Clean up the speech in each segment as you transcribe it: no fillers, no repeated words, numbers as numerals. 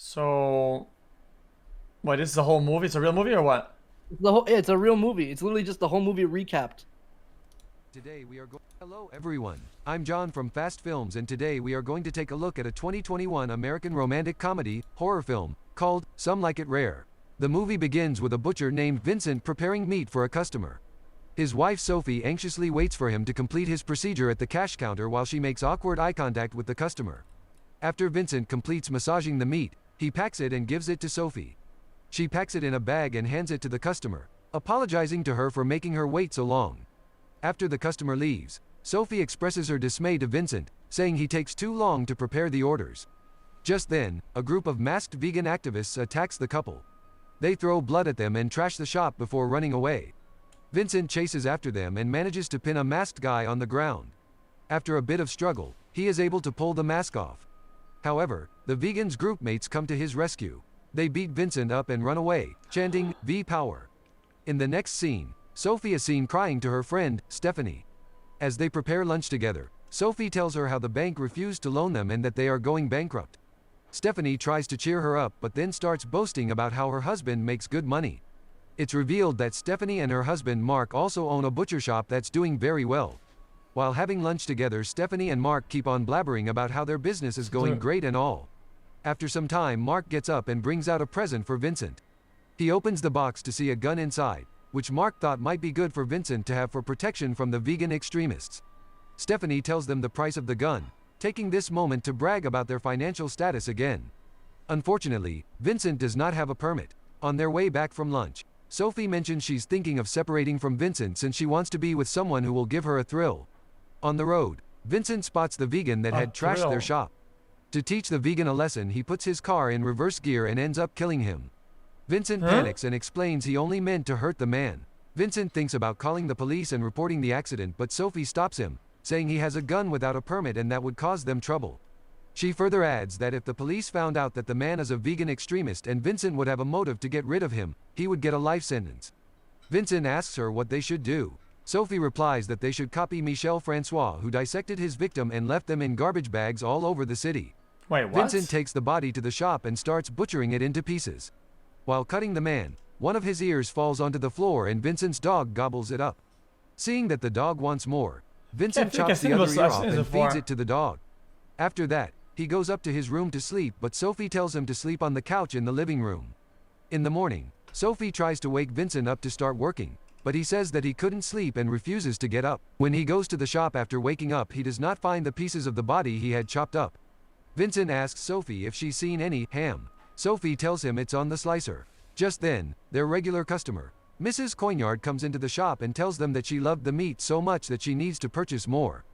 So, what? This is a whole movie? It's a real movie or what? It's a real movie. It's literally just the whole movie recapped. Today we are going. Hello everyone. I'm John from Fast Films, and today we are going to take a look at a 2021 American romantic comedy horror film called Some Like It Rare. The movie begins with a butcher named Vincent preparing meat for a customer. His wife Sophie anxiously waits for him to complete his procedure at the cash counter while she makes awkward eye contact with the customer. After Vincent completes massaging the meat, he packs it and gives it to Sophie. She packs it in a bag and hands it to the customer, apologizing to her for making her wait so long. After the customer leaves, Sophie expresses her dismay to Vincent, saying he takes too long to prepare the orders. Just then, a group of masked vegan activists attacks the couple. They throw blood at them and trash the shop before running away. Vincent chases after them and manages to pin a masked guy on the ground. After a bit of struggle, he is able to pull the mask off. However, the vegans' groupmates come to his rescue. They beat Vincent up and run away, chanting, "V Power." In the next scene, Sophie is seen crying to her friend, Stephanie. As they prepare lunch together, Sophie tells her how the bank refused to loan them and that they are going bankrupt. Stephanie tries to cheer her up but then starts boasting about how her husband makes good money. It's revealed that Stephanie and her husband Mark also own a butcher shop that's doing very well. While having lunch together, Stephanie and Mark keep on blabbering about how their business is going great and all. After some time, Mark gets up and brings out a present for Vincent. He opens the box to see a gun inside, which Mark thought might be good for Vincent to have for protection from the vegan extremists. Stephanie tells them the price of the gun, taking this moment to brag about their financial status again. Unfortunately, Vincent does not have a permit. On their way back from lunch, Sophie mentions she's thinking of separating from Vincent since she wants to be with someone who will give her a thrill. On the road, Vincent spots the vegan that had trashed their shop. To teach the vegan a lesson, he puts his car in reverse gear and ends up killing him. Vincent panics and explains he only meant to hurt the man. Vincent thinks about calling the police and reporting the accident, but Sophie stops him, saying he has a gun without a permit and that would cause them trouble. She further adds that if the police found out that the man is a vegan extremist and Vincent would have a motive to get rid of him, he would get a life sentence. Vincent asks her what they should do. Sophie replies that they should copy Michel Francois, who dissected his victim and left them in garbage bags all over the city. Wait, what? Vincent takes the body to the shop and starts butchering it into pieces. While cutting the man, one of his ears falls onto the floor and Vincent's dog gobbles it up. Seeing that the dog wants more, Vincent chops the other ear off and feeds it to the dog. After that, he goes up to his room to sleep, but Sophie tells him to sleep on the couch in the living room. In the morning, Sophie tries to wake Vincent up to start working, but he says that he couldn't sleep and refuses to get up. When he goes to the shop after waking up, he does not find the pieces of the body he had chopped up. Vincent asks Sophie if she's seen any ham. Sophie tells him it's on the slicer. Just then, their regular customer, Mrs. Coignard, comes into the shop and tells them that she loved the meat so much that she needs to purchase more.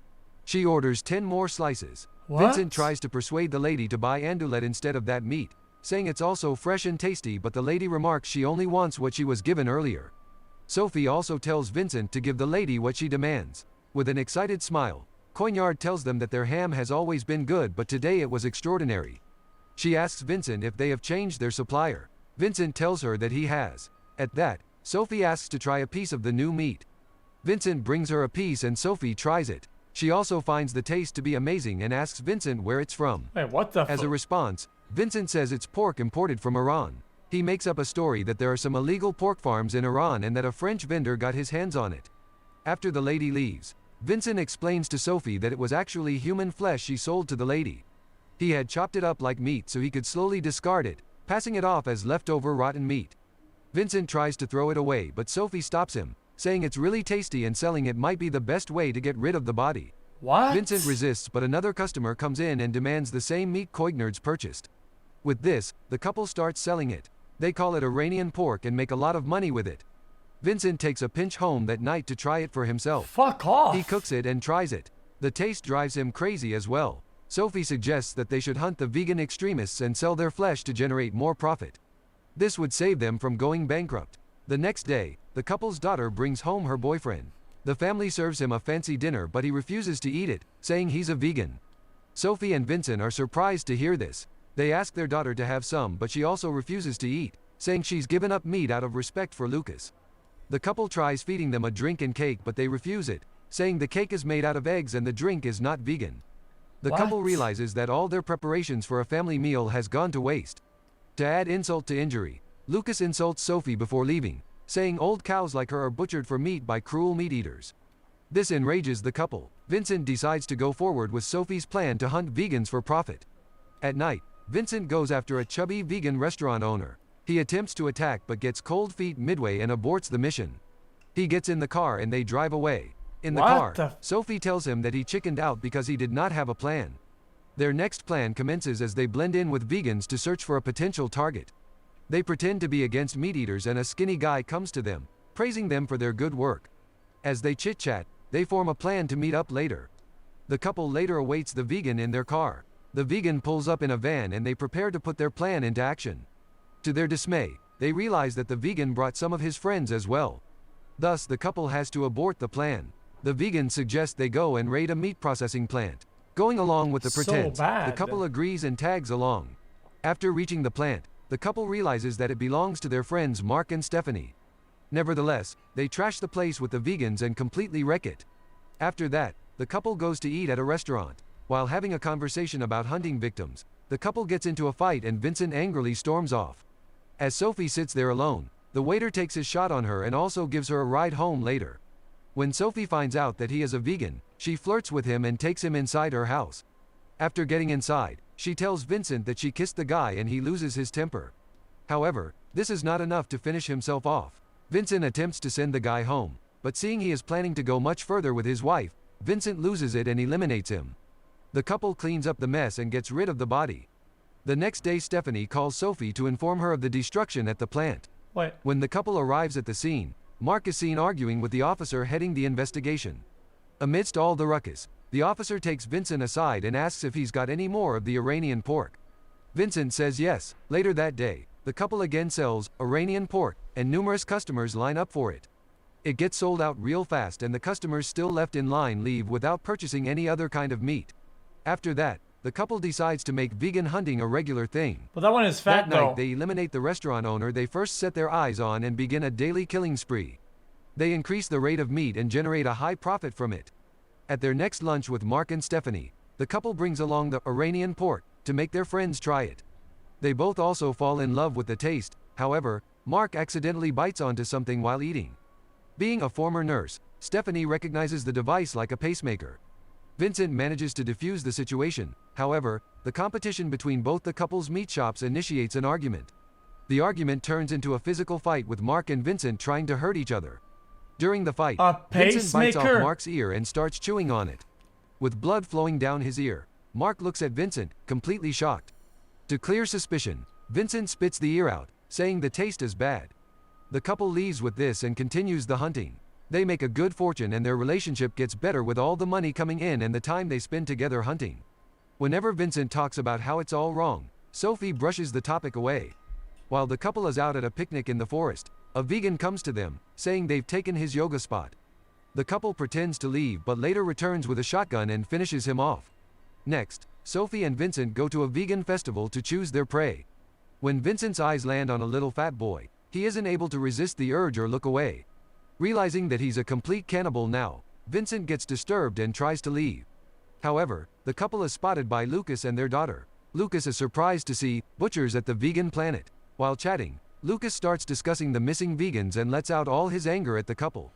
She orders 10 more slices. What? Vincent tries to persuade the lady to buy andouillette instead of that meat, saying it's also fresh and tasty, but the lady remarks she only wants what she was given earlier. Sophie also tells Vincent to give the lady what she demands. With an excited smile, Coignard tells them that their ham has always been good, but today it was extraordinary. She asks Vincent if they have changed their supplier. Vincent tells her that he has. At that, Sophie asks to try a piece of the new meat. Vincent brings her a piece and Sophie tries it. She also finds the taste to be amazing and asks Vincent where it's from. Wait, what the As a response, Vincent says it's pork imported from Iran. He makes up a story that there are some illegal pork farms in Iran and that a French vendor got his hands on it. After the lady leaves, Vincent explains to Sophie that it was actually human flesh she sold to the lady. He had chopped it up like meat so he could slowly discard it, passing it off as leftover rotten meat. Vincent tries to throw it away, but Sophie stops him, saying it's really tasty and selling it might be the best way to get rid of the body. What? Vincent resists, but another customer comes in and demands the same meat Coignards purchased. With this, the couple starts selling it. They call it Iranian pork and make a lot of money with it. Vincent takes a pinch home that night to try it for himself. Fuck off. He cooks it and tries it. The taste drives him crazy as well. Sophie suggests that they should hunt the vegan extremists and sell their flesh to generate more profit. This would save them from going bankrupt. The next day, the couple's daughter brings home her boyfriend. The family serves him a fancy dinner, but he refuses to eat it, saying he's a vegan. Sophie and Vincent are surprised to hear this. They ask their daughter to have some, but she also refuses to eat, saying she's given up meat out of respect for Lucas. The couple tries feeding them a drink and cake, but they refuse it, saying the cake is made out of eggs and the drink is not vegan. The couple realizes that all their preparations for a family meal has gone to waste. To add insult to injury, Lucas insults Sophie before leaving, saying old cows like her are butchered for meat by cruel meat eaters. This enrages the couple. Vincent decides to go forward with Sophie's plan to hunt vegans for profit. At night, Vincent goes after a chubby vegan restaurant owner. He attempts to attack but gets cold feet midway and aborts the mission. He gets in the car and they drive away. In the car, Sophie tells him that he chickened out because he did not have a plan. Their next plan commences as they blend in with vegans to search for a potential target. They pretend to be against meat eaters and a skinny guy comes to them, praising them for their good work. As they chit-chat, they form a plan to meet up later. The couple later awaits the vegan in their car. The vegan pulls up in a van and they prepare to put their plan into action. To their dismay, they realize that the vegan brought some of his friends as well. Thus, the couple has to abort the plan. The vegan suggests they go and raid a meat processing plant. Going along with the pretense, the couple agrees and tags along. After reaching the plant, the couple realizes that it belongs to their friends Mark and Stephanie. Nevertheless, they trash the place with the vegans and completely wreck it. After that, the couple goes to eat at a restaurant. While having a conversation about hunting victims, the couple gets into a fight and Vincent angrily storms off. As Sophie sits there alone, the waiter takes his shot on her and also gives her a ride home later. When Sophie finds out that he is a vegan, she flirts with him and takes him inside her house. After getting inside, she tells Vincent that she kissed the guy and he loses his temper. However, this is not enough to finish himself off. Vincent attempts to send the guy home, but seeing he is planning to go much further with his wife, Vincent loses it and eliminates him. The couple cleans up the mess and gets rid of the body. The next day, Stephanie calls Sophie to inform her of the destruction at the plant. What? When the couple arrives at the scene, Mark is seen arguing with the officer heading the investigation. Amidst all the ruckus, the officer takes Vincent aside and asks if he's got any more of the Iranian pork. Vincent says yes. Later that day, the couple again sells Iranian pork, and numerous customers line up for it. It gets sold out real fast and the customers still left in line leave without purchasing any other kind of meat. After that, the couple decides to make vegan hunting a regular thing. But that one is fat, that night, though. they eliminate the restaurant owner they first set their eyes on and begin a daily killing spree. They increase the rate of meat and generate a high profit from it. At their next lunch with Mark and Stephanie, the couple brings along the Iranian pork to make their friends try it. They both also fall in love with the taste. However, Mark accidentally bites onto something while eating. Being a former nurse, Stephanie recognizes the device like a pacemaker. Vincent manages to defuse the situation. However, the competition between both the couple's meat shops initiates an argument. The argument turns into a physical fight with Mark and Vincent trying to hurt each other. During the fight, Vincent bites off Mark's ear and starts chewing on it. With blood flowing down his ear, Mark looks at Vincent, completely shocked. To clear suspicion, Vincent spits the ear out, saying the taste is bad. The couple leaves with this and continues the hunting. They make a good fortune and their relationship gets better with all the money coming in and the time they spend together hunting. Whenever Vincent talks about how it's all wrong, Sophie brushes the topic away. While the couple is out at a picnic in the forest, a vegan comes to them, saying they've taken his yoga spot. The couple pretends to leave but later returns with a shotgun and finishes him off. Next, Sophie and Vincent go to a vegan festival to choose their prey. When Vincent's eyes land on a little fat boy, he isn't able to resist the urge or look away. Realizing that he's a complete cannibal now, Vincent gets disturbed and tries to leave. However, the couple is spotted by Lucas and their daughter. Lucas is surprised to see butchers at the vegan planet. While chatting, Lucas starts discussing the missing vegans and lets out all his anger at the couple.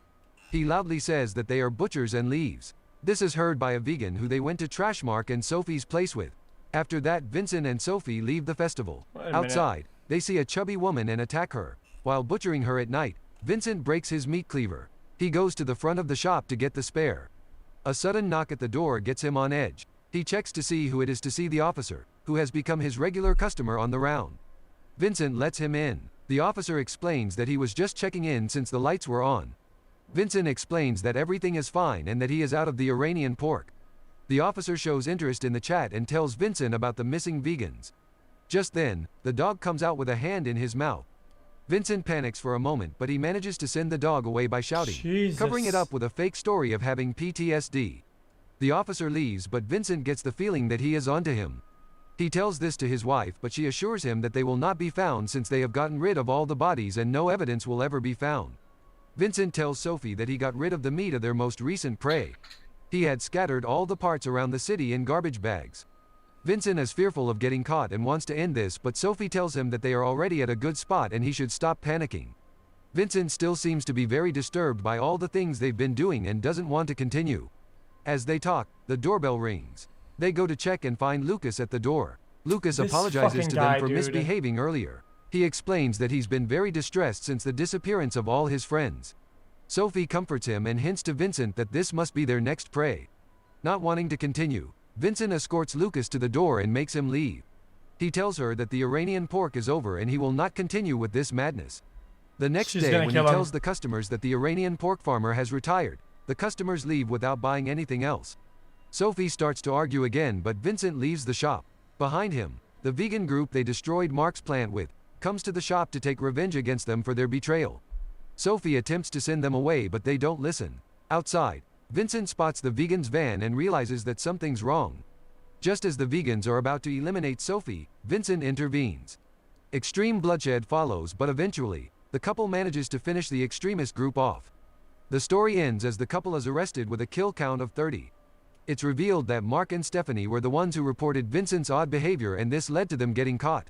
He loudly says that they are butchers and leaves. This is heard by a vegan who they went to trash Mark and Sophie's place with. After that, Vincent and Sophie leave the festival. Outside, they see a chubby woman and attack her. While butchering her at night, Vincent breaks his meat cleaver. He goes to the front of the shop to get the spare. A sudden knock at the door gets him on edge. He checks to see who it is to see the officer, who has become his regular customer on the round. Vincent lets him in. The officer explains that he was just checking in since the lights were on. Vincent explains that everything is fine and that he is out of the Iranian pork. The officer shows interest in the chat and tells Vincent about the missing vegans. Just then, the dog comes out with a hand in his mouth. Vincent panics for a moment but he manages to send the dog away by shouting, covering it up with a fake story of having PTSD. The officer leaves but Vincent gets the feeling that he is onto him. He tells this to his wife but she assures him that they will not be found since they have gotten rid of all the bodies and no evidence will ever be found. Vincent tells Sophie that he got rid of the meat of their most recent prey. He had scattered all the parts around the city in garbage bags. Vincent is fearful of getting caught and wants to end this, but Sophie tells him that they are already at a good spot and he should stop panicking. Vincent still seems to be very disturbed by all the things they've been doing and doesn't want to continue. As they talk, the doorbell rings. They go to check and find Lucas at the door. Lucas This apologizes fucking to guy, them for dude. misbehaving earlier. He explains that he's been very distressed since the disappearance of all his friends. Sophie comforts him and hints to Vincent that this must be their next prey. Not wanting to continue, Vincent escorts Lucas to the door and makes him leave. He tells her that the Iranian pork is over and he will not continue with this madness. The next She's day, gonna when he kill him. tells the customers that the Iranian pork farmer has retired, the customers leave without buying anything else. Sophie starts to argue again, but Vincent leaves the shop. Behind him, the vegan group they destroyed Mark's plant with comes to the shop to take revenge against them for their betrayal. Sophie attempts to send them away, but they don't listen. Outside, Vincent spots the vegans' van and realizes that something's wrong. Just as the vegans are about to eliminate Sophie, Vincent intervenes. Extreme bloodshed follows, but eventually, the couple manages to finish the extremist group off. The story ends as the couple is arrested with a kill count of 30. It's revealed that Mark and Stephanie were the ones who reported Vincent's odd behavior, and this led to them getting caught.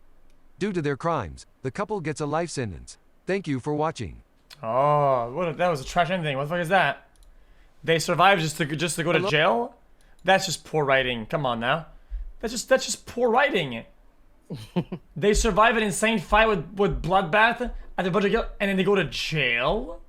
Due to their crimes, the couple gets a life sentence. Thank you for watching. Oh, that was a trash ending. What the fuck is that? They survived just to go to jail? That's just poor writing. Come on now. That's just poor writing. They survive an insane fight with Bloodbath and then they go to jail?